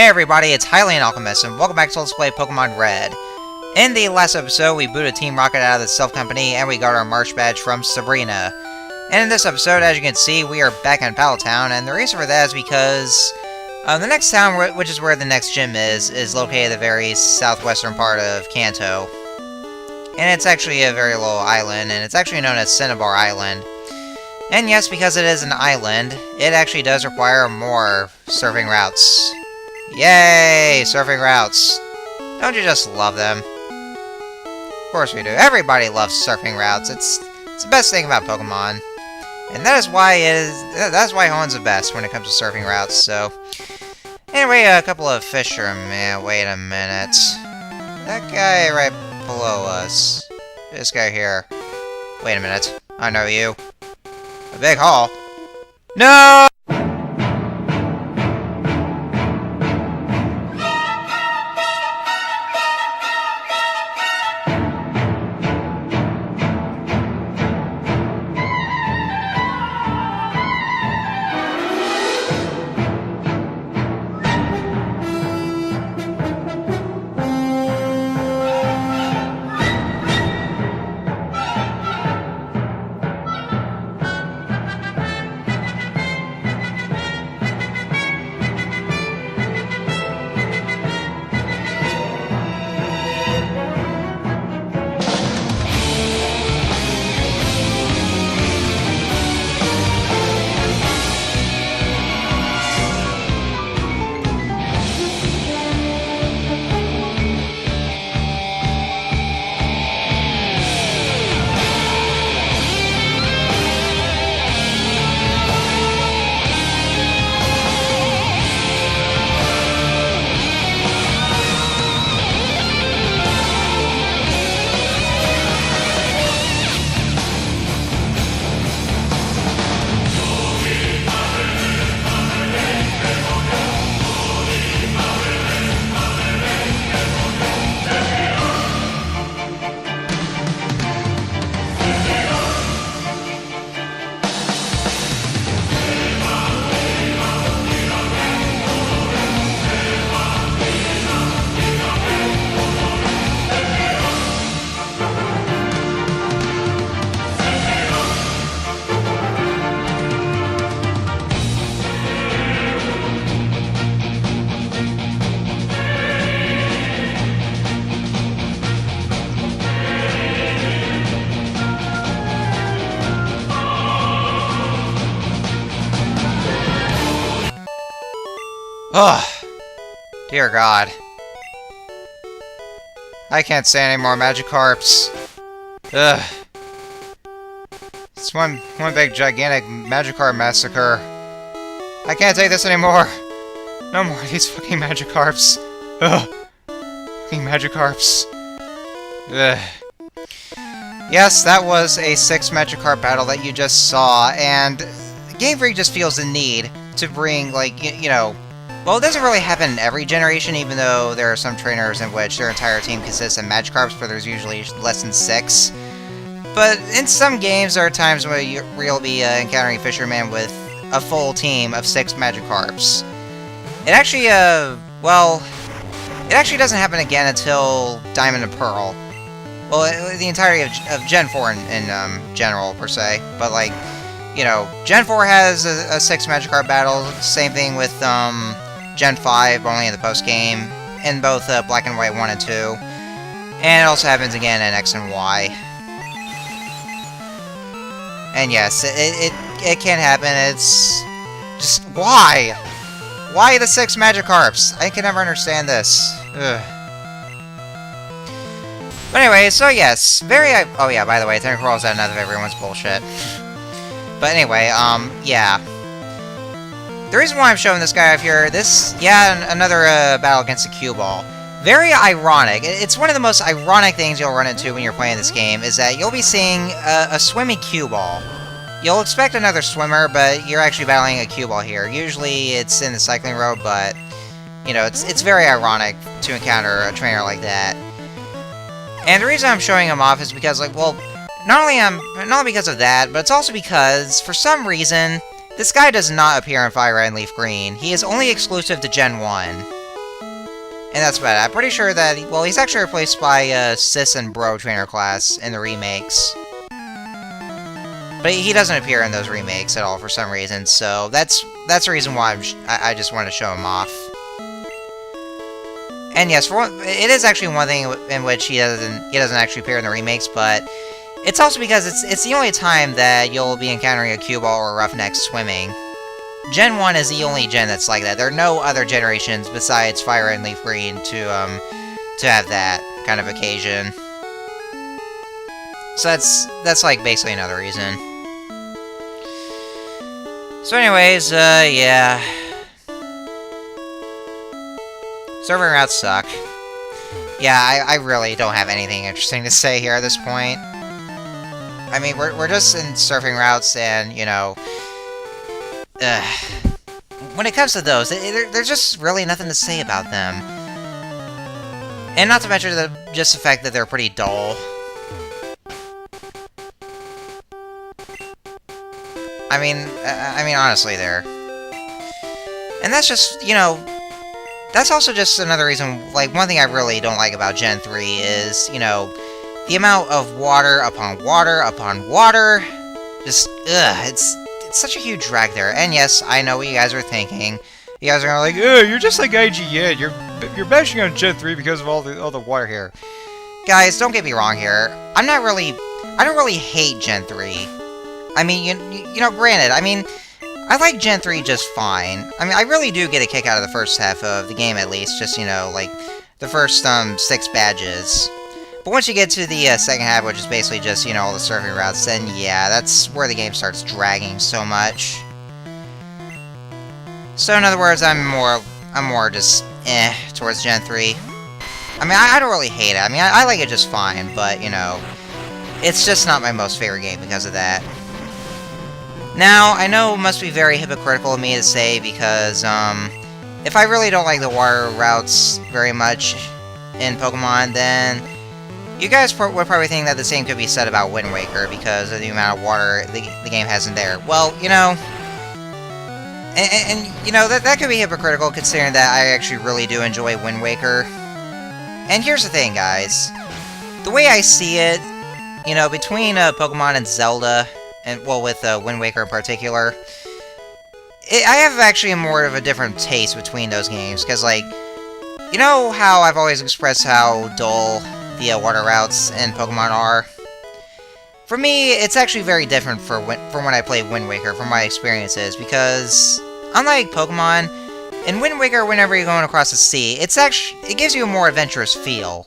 Hey everybody, it's Hylian Alchemist, and welcome back to Let's Play Pokemon Red. In the last episode, we booted Team Rocket out of the Stealth Company, and we got our Marsh Badge from Sabrina. And in this episode, as you can see, we are back in Battle Town, and the reason for that is because the next town, which is where the next gym is located at the very southwestern part of Kanto. And it's actually a very little island, and it's actually known as Cinnabar Island. And yes, because it is an island, it actually does require more surfing routes. Yay! Surfing routes. Don't you just love them? Of course we do. Everybody loves surfing routes. It's the best thing about Pokemon. And that's why Hoen's the best when it comes to surfing routes, so... Anyway, a couple of fishermen... Wait a minute. That guy right below us. This guy here. Wait a minute. I know you. A big haul. No! Ugh. Dear God. I can't stand any more Magikarps. Ugh. It's one big gigantic Magikarp massacre. I can't take this anymore. No more of these fucking Magikarps. Ugh. Fucking Magikarps. Ugh. Yes, that was a 6 Magikarp battle that you just saw, and Game Freak just feels the need to bring, like, you know... Well, it doesn't really happen in every generation, even though there are some trainers in which their entire team consists of Magikarps, but there's usually less than 6. But in some games, there are times where you'll be encountering fishermen with a full team of 6 Magikarps. It actually, well... It actually doesn't happen again until Diamond and Pearl. Well, the entirety of Gen 4 in general, per se. But, like, you know, Gen 4 has a 6 Magikarp battle. Same thing with, Gen 5, only in the post-game, in both Black and White 1 and 2. And it also happens again in X and Y. And yes, it can happen. It's just, why? Why the 6 Magikarps? I can never understand this. Ugh. But anyway, so yes, oh yeah, by the way, Tentacruel is enough of everyone's bullshit. But anyway, yeah. The reason why I'm showing this guy up here, another battle against the cue ball. Very ironic. It's one of the most ironic things you'll run into when you're playing this game, is that you'll be seeing a swimmy cue ball. You'll expect another swimmer, but you're actually battling a cue ball here. Usually it's in the cycling road, but, you know, it's very ironic to encounter a trainer like that. And the reason I'm showing him off is because, like, well, not only because of that, but it's also because, for some reason, this guy does not appear in Fire Red and Leaf Green. He is only exclusive to Gen 1. And that's about it. I'm pretty sure that, well, he's actually replaced by Sis and Bro trainer class in the remakes. But he doesn't appear in those remakes at all for some reason, so that's the reason why I just wanted to show him off. And yes, for one, it is actually one thing in which he doesn't actually appear in the remakes, but it's also because it's the only time that you'll be encountering a cue ball or a roughneck swimming. Gen 1 is the only gen that's like that. There are no other generations besides Fire and Leaf Green to have that kind of occasion. So that's like basically another reason. So anyways, yeah. Server routes suck. Yeah, I really don't have anything interesting to say here at this point. I mean, we're just in surfing routes, and, you know... when it comes to those, there's just really nothing to say about them. And not to mention just the fact that they're pretty dull. I mean, honestly, there. And that's just, you know... That's also just another reason, like, one thing I really don't like about Gen 3 is, you know, the amount of water upon water upon water. Just, it's such a huge drag there. And yes, I know what you guys are thinking. You guys are like, you're just like IGN. You're bashing on Gen 3 because of all the water here. Guys, don't get me wrong here. I don't really hate Gen 3. I mean, you know, granted, I mean, I like Gen 3 just fine. I mean, I really do get a kick out of the first half of the game, at least. Just, you know, like, the first, 6 badges. But once you get to the second half, which is basically just, you know, all the surfing routes, then, yeah, that's where the game starts dragging so much. So, in other words, I'm more just, towards Gen 3. I mean, I don't really hate it. I mean, I like it just fine, but, you know, it's just not my most favorite game because of that. Now, I know it must be very hypocritical of me to say, because, if I really don't like the water routes very much in Pokemon, then you guys would probably think that the same could be said about Wind Waker, because of the amount of water the game has in there. Well, you know, and you know, that could be hypocritical, considering that I actually really do enjoy Wind Waker. And here's the thing, guys. The way I see it, you know, between Pokemon and Zelda, and, well, with Wind Waker in particular, I have actually more of a different taste between those games, because, like, you know how I've always expressed how dull the water routes in Pokemon are? For me, it's actually very different from when I play Wind Waker, from my experiences, because, unlike Pokemon, in Wind Waker, whenever you're going across the sea, it gives you a more adventurous feel.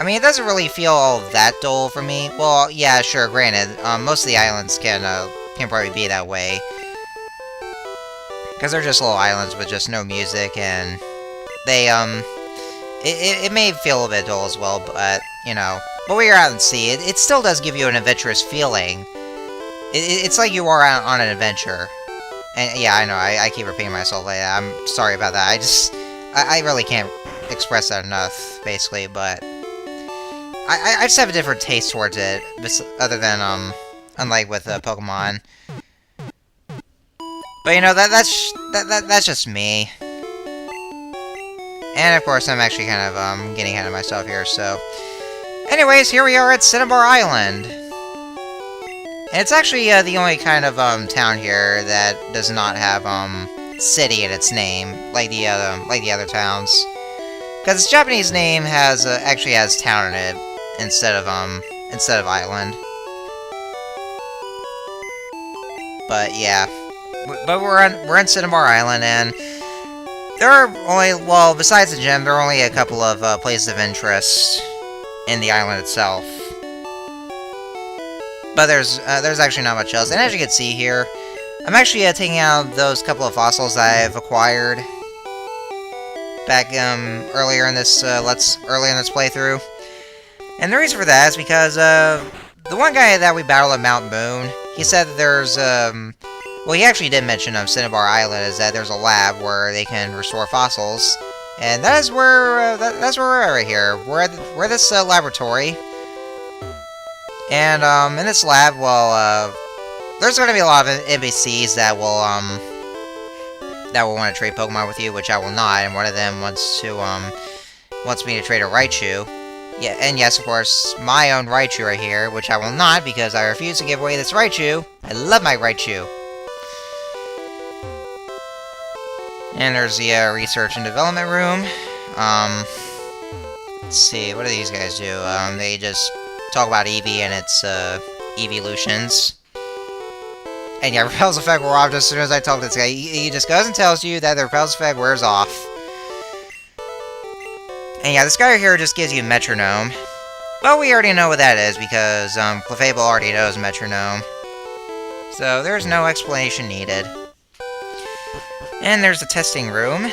I mean, it doesn't really feel all that dull for me. Well, yeah, sure, granted, most of the islands can probably be that way. Because they're just little islands with just no music, and they, it may feel a little bit dull as well, but, you know, but when you're out in the sea, it still does give you an adventurous feeling. It's like you are out on an adventure. And, yeah, I know, I keep repeating myself like that. I'm sorry about that. I really can't express that enough, basically, but I just have a different taste towards it, other than, unlike with Pokemon. But, you know, that's just me. And, of course, I'm actually kind of, getting ahead of myself here, so... Anyways, here we are at Cinnabar Island. And it's actually, the only kind of, town here that does not have, city in its name, like the other towns. Because its Japanese name actually has town in it, instead of island. But, yeah. But we're on Cinnabar Island, and there are only, well, besides the gym, there are only a couple of places of interest in the island itself. But there's actually not much else. And as you can see here, I'm actually taking out those couple of fossils I've acquired back earlier in this playthrough. And the reason for that is because the one guy that we battled at Mount Moon, he said that there's well, he actually did mention Cinnabar Island, is that there's a lab where they can restore fossils, and that is where that's where we're at right here. We're at this laboratory, and in this lab, well, there's going to be a lot of NPCs that will that will want to trade Pokemon with you, which I will not, and one of them wants me to trade a Raichu. Yeah, and yes, of course, my own Raichu right here, which I will not, because I refuse to give away this Raichu. I love my Raichu. And there's the research and development room. Let's see, what do these guys do? They just talk about Eevee and its evolutions. And yeah, Repel's effect wore off just as soon as I talk to this guy. He just goes and tells you that the Repel's effect wears off. And yeah, this guy right here just gives you Metronome. Well, we already know what that is, because Clefable already knows Metronome. So there's no explanation needed. And there's the testing room.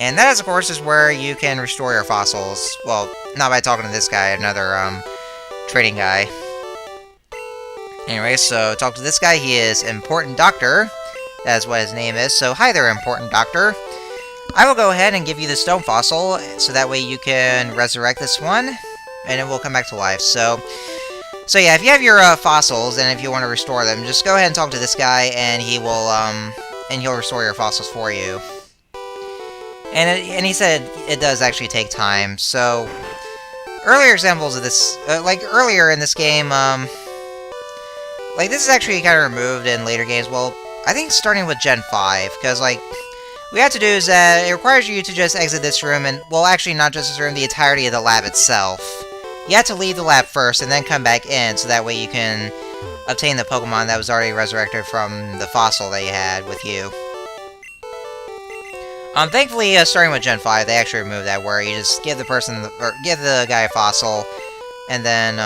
And that, of course, is where you can restore your fossils. Well, not by talking to this guy, another trading guy. Anyway, so talk to this guy. He is Important Doctor. That's what his name is. So, hi there, Important Doctor. I will go ahead and give you the stone fossil, so that way you can resurrect this one, and it will come back to life. So yeah, if you have your fossils, and if you want to restore them, just go ahead and talk to this guy, and he will, and he'll restore your fossils for you. And he said it does actually take time. So, earlier examples of this, like earlier in this game, like this is actually kind of removed in later games. Well, I think starting with Gen 5, because like, what you have to do is that it requires you to just exit this room, and, well, actually not just this room, the entirety of the lab itself. You have to leave the lab first, and then come back in, so that way you can obtain the Pokemon that was already resurrected from the fossil that you had with you. Thankfully, starting with Gen 5, they actually removed that, where you just give the person, or give the guy a fossil, and then,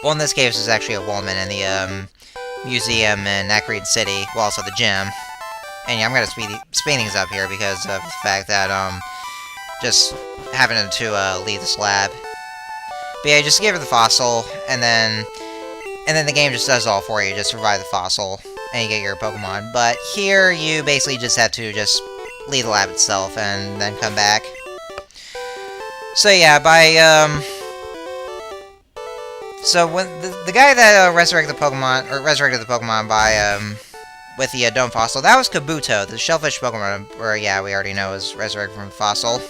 well, in this case, it's actually a Wallman in the, museum in Nacreed City, well, also the gym. And yeah, I'm gonna speed things up here because of the fact that, just having to, leave this lab. But yeah, just give her the fossil, and then the game just does all for you. Just revive the fossil, and you get your Pokemon. But here, you basically just have to just leave the lab itself, and then come back. So yeah, so when the guy that resurrected the Pokemon by, with the Dome Fossil, that was Kabuto, the shellfish Pokemon, where, yeah, we already know is resurrected from the fossil.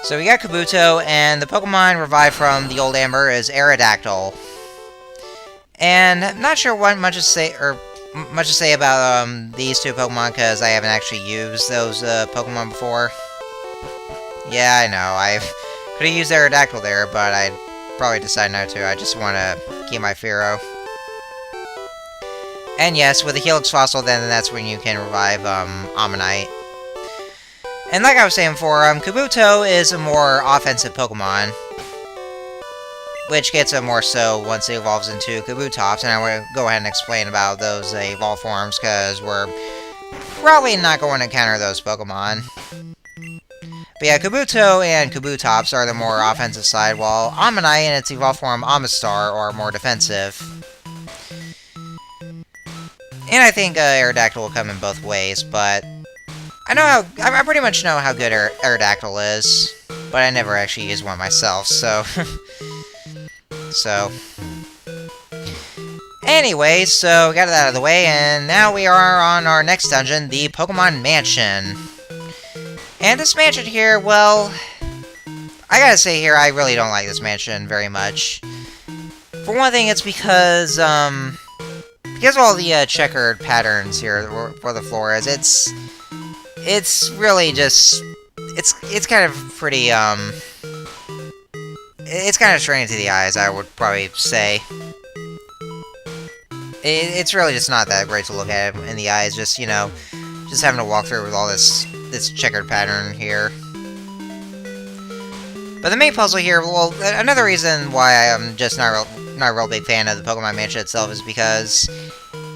So we got Kabuto, and the Pokemon revived from the Old Amber is Aerodactyl. And I'm not sure what much to say about these two Pokemon, because I haven't actually used those Pokemon before. Yeah, I know, I could have used Aerodactyl there, but I'd probably decide not to. I just want to keep my Fearow. And yes, with the Helix Fossil, then that's when you can revive Ammonite. And like I was saying before, Kabuto is a more offensive Pokemon, which gets a more so once it evolves into Kabutops, and I want to go ahead and explain about those evolved forms, because we're probably not going to encounter those Pokemon. But yeah, Kabuto and Kabutops are the more offensive side, while Ammonite and its evolved form Amistar are more defensive. And I think Aerodactyl will come in both ways, but I pretty much know how good Aerodactyl is, but I never actually used one myself, so... Anyway, so we got that out of the way, and now we are on our next dungeon, the Pokémon Mansion. And this mansion here, well... I gotta say here, I really don't like this mansion very much. For one thing, it's because of all the checkered patterns here where the floor is. It's really just... It's kind of pretty, it's kind of straining to the eyes, I would probably say. It's really just not that great to look at in the eyes, just, you know, just having to walk through with all this checkered pattern here. But the main puzzle here, well, another reason why I'm just not a real big fan of the Pokemon Mansion itself is because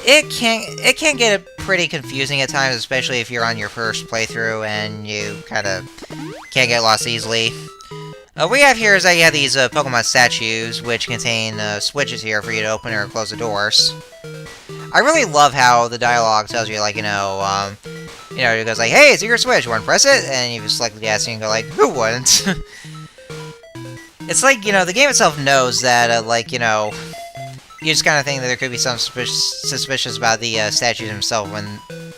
it can get pretty confusing at times, especially if you're on your first playthrough and you kind of can't get lost easily. What we have here is that you have these Pokemon statues, which contain switches here for you to open or close the doors. I really love how the dialogue tells you, like, it goes like, hey, it's your switch, you want to press it? And you just select yes, and you go like, who wouldn't? It's like, the game itself knows that, you just kind of think that there could be some suspicious about the statues themselves, when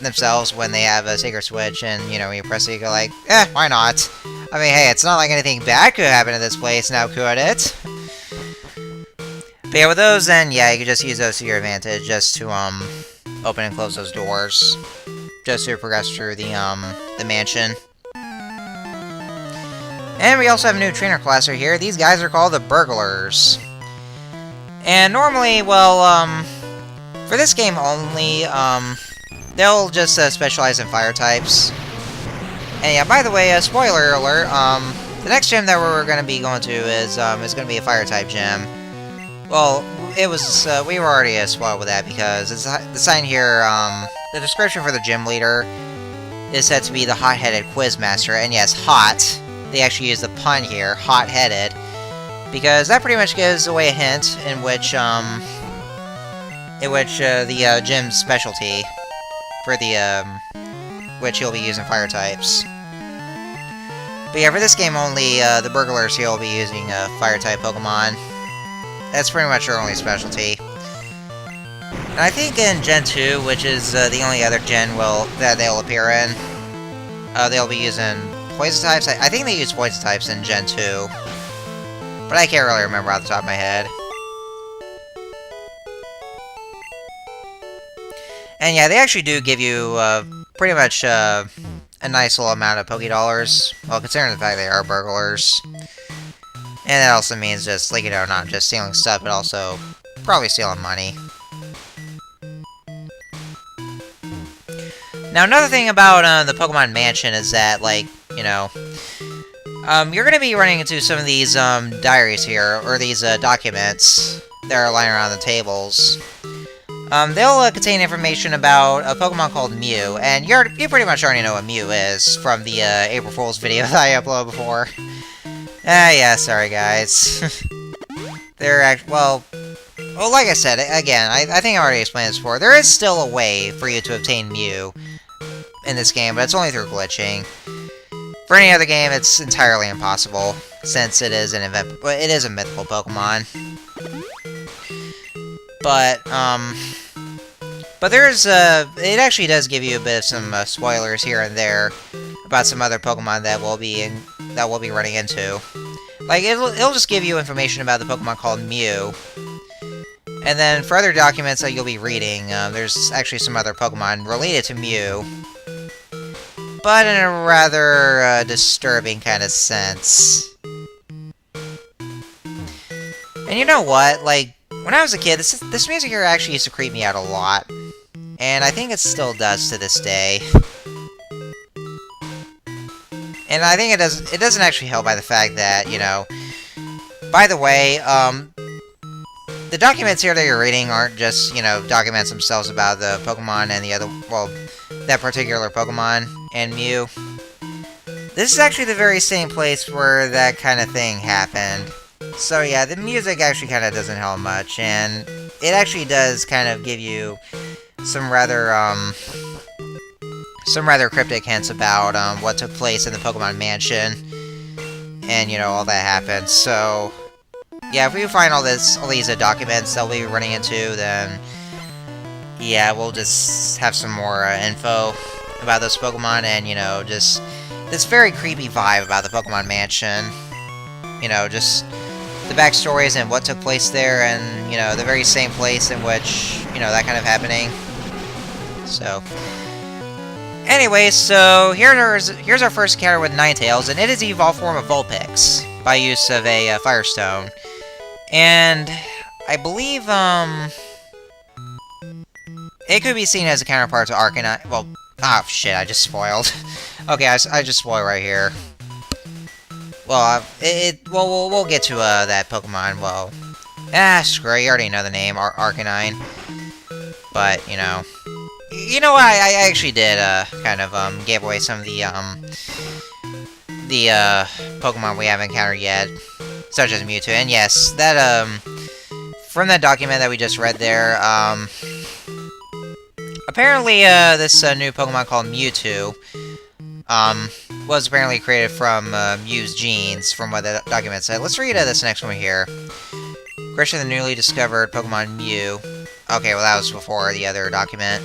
themselves when they have a Sacred Switch, and, you know, when you press it, you go like, why not? I mean, hey, it's not like anything bad could happen to this place, now could it? But yeah, with those, then, yeah, you can just use those to your advantage, just to, open and close those doors. Just to progress through the mansion. And we also have a new trainer class right here. These guys are called the Burglars. And normally, well, for this game only, they'll just specialize in fire types. And yeah, by the way, spoiler alert, the next gym that we're going to be going to is going to be a fire type gym. Well, it was, we were already spoiled with that because it's the sign here, the description for the gym leader is said to be the hot-headed Quizmaster, and yes, hot. They actually use the pun here, hot-headed, because that pretty much gives away a hint in which the gym's specialty for the, which he'll be using fire types. But yeah, for this game only, the Burglars here will be using fire type Pokemon. That's pretty much their only specialty. And I think in Gen 2, which is the only other gen that they'll appear in, they'll be using Poison types. I think they use Poison types in Gen 2. But I can't really remember off the top of my head. And yeah, they actually do give you pretty much a nice little amount of Pokédollars. Well, considering the fact they are burglars. And that also means just, like, you know, not just stealing stuff, but also probably stealing money. Now, another thing about the Pokémon Mansion is that, like, you know, you're going to be running into some of these diaries here, or these documents that are lying around the tables. They'll contain information about a Pokemon called Mew, and you pretty much already know what Mew is from the April Fool's video that I uploaded before. Yeah, sorry guys. They're well, like I said, again, I think I already explained this before, there is still a way for you to obtain Mew in this game, but it's only through glitching. For any other game, it's entirely impossible, since it is a mythical Pokemon. But there's, it actually does give you a bit of some spoilers here and there about some other Pokemon that we'll be running into. Like, it'll just give you information about the Pokemon called Mew. And then for other documents that you'll be reading, there's actually some other Pokemon related to Mew. But in a rather disturbing kind of sense. And you know what? Like, when I was a kid, this music here actually used to creep me out a lot. And I think it still does to this day. And I think it doesn't actually help by the fact that, you know... By the way, the documents here that you're reading aren't just, you know, documents themselves about the Pokemon and the other... Well, that particular Pokemon and Mew. This is actually the very same place where that kind of thing happened. So yeah, the music actually kind of doesn't help much, and it actually does kind of give you some rather cryptic hints about what took place in the Pokemon Mansion, and you know, all that happened. So yeah, if we find all these documents that we'll be running into, then yeah, we'll just have some more info about those Pokemon, and you know, just this very creepy vibe about the Pokemon Mansion. You know, just the backstories and what took place there, and, you know, the very same place in which, you know, that kind of happening. So, anyway, so here's our first encounter with Ninetales, and it is the evolved form of Vulpix, by use of a Firestone. And I believe, it could be seen as a counterpart to Arcanine. Well, oh shit, I just spoiled. Okay, I just spoiled right here. Well, we'll get to, that Pokemon, well... screw it, you already know the name, Arcanine. But, you know... You know what, I actually did, kind of, gave away some of the Pokemon we haven't encountered yet. Such as Mewtwo, and yes, that, from that document that we just read there, apparently, this, new Pokemon called Mewtwo, was apparently created from Mew's genes, from what the document said. Let's read this next one here. Creation of the newly discovered Pokemon Mew. Okay, well that was before the other document.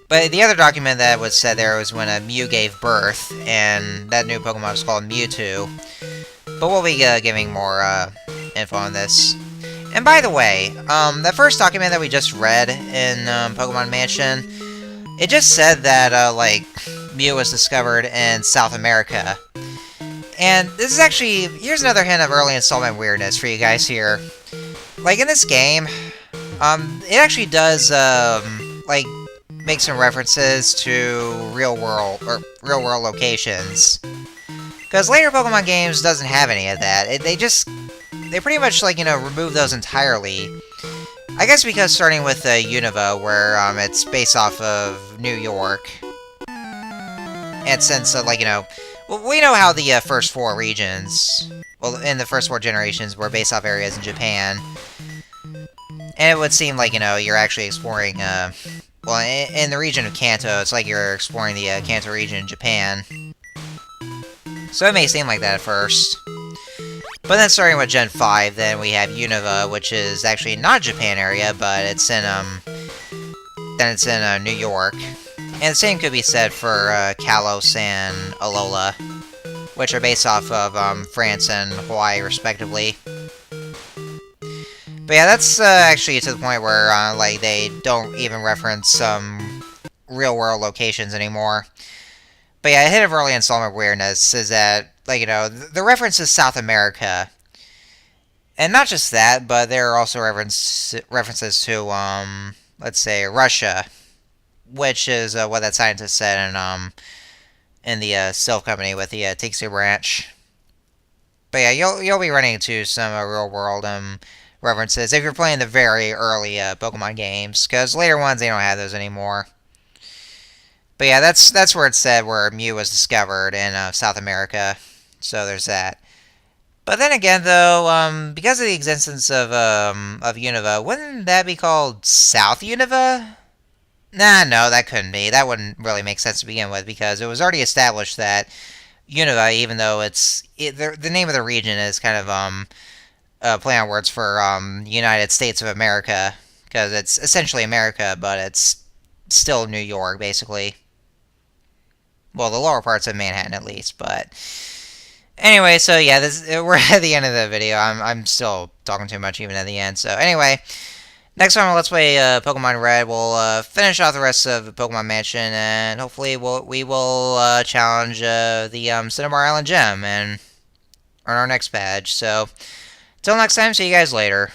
But the other document that was said there was when a Mew gave birth, and that new Pokemon was called Mewtwo. But we'll be giving more info on this. And by the way, that first document that we just read in Pokemon Mansion, it just said that, like, Mew was discovered in South America. And this is actually, here's another hint of early installment weirdness for you guys here. Like, in this game, it actually does, like, make some references to real-world locations. Because later Pokemon games doesn't have any of that. They pretty much, like, you know, remove those entirely. I guess because starting with Unova, where it's based off of New York. And since, like, you know, well, we know how the first 4 regions, well, in the first 4 generations, were based off areas in Japan. And it would seem like, you know, you're actually exploring, well, in the region of Kanto, it's like you're exploring the Kanto region in Japan. So it may seem like that at first. But then starting with Gen 5, then we have Unova, which is actually not a Japan area, but it's in, New York. And the same could be said for, Kalos and Alola, which are based off of, France and Hawaii, respectively. But yeah, that's, actually to the point where, like, they don't even reference, real-world locations anymore. But yeah, a hit of early installment weirdness is that, like, you know, the reference is South America. And not just that, but there are also references to, let's say, Russia. Which is what that scientist said in the Silph Company with the Tixie branch. But yeah, you'll be running into some real-world references if you're playing the very early Pokemon games. Because later ones, they don't have those anymore. But yeah, that's where it said where Mew was discovered in South America. So there's that. But then again, though, because of the existence of Unova, wouldn't that be called South Unova? Nah, no, that couldn't be. That wouldn't really make sense to begin with, because it was already established that Unova, even though the name of the region is kind of play on words for United States of America, because it's essentially America, but it's still New York, basically. Well, the lower parts of Manhattan, at least, but anyway, so yeah, we're at the end of the video. I'm still talking too much even at the end. So anyway, next time on Let's Play Pokemon Red, we'll finish off the rest of Pokemon Mansion, and hopefully we will challenge the Cinnabar Island Gym and earn our next badge. So, till next time, see you guys later.